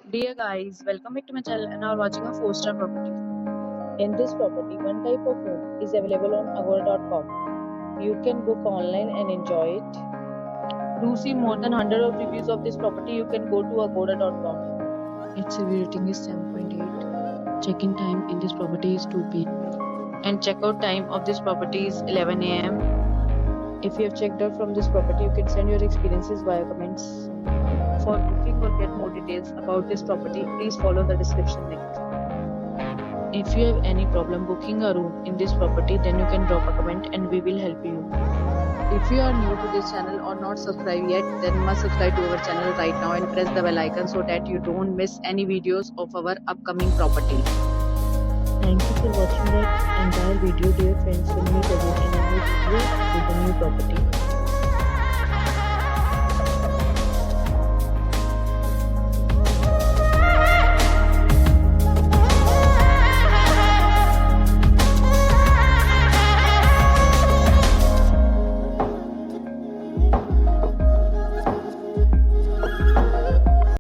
Dear guys, welcome back to my channel and are watching a 4-star property. In this property, one type of room is available on agora.com. You can book online and enjoy it. To see more than 100 of reviews of this property, you can go to agora.com. Its review rating is 7.8. Check-in time in this property is 2 p.m. and check-out time of this property is 11 a.m. If you have checked out from this property, you can send your experiences via comments. For booking or get more details about this property, please follow the description link. If you have any problem booking a room in this property, then you can drop a comment and we will help you. If you are new to this channel or not subscribed yet, then must subscribe to our channel right now and press the bell icon so that you don't miss any videos of our upcoming property. Thank you for watching that entire video. Dear friends, will meet again in a new video with a new property.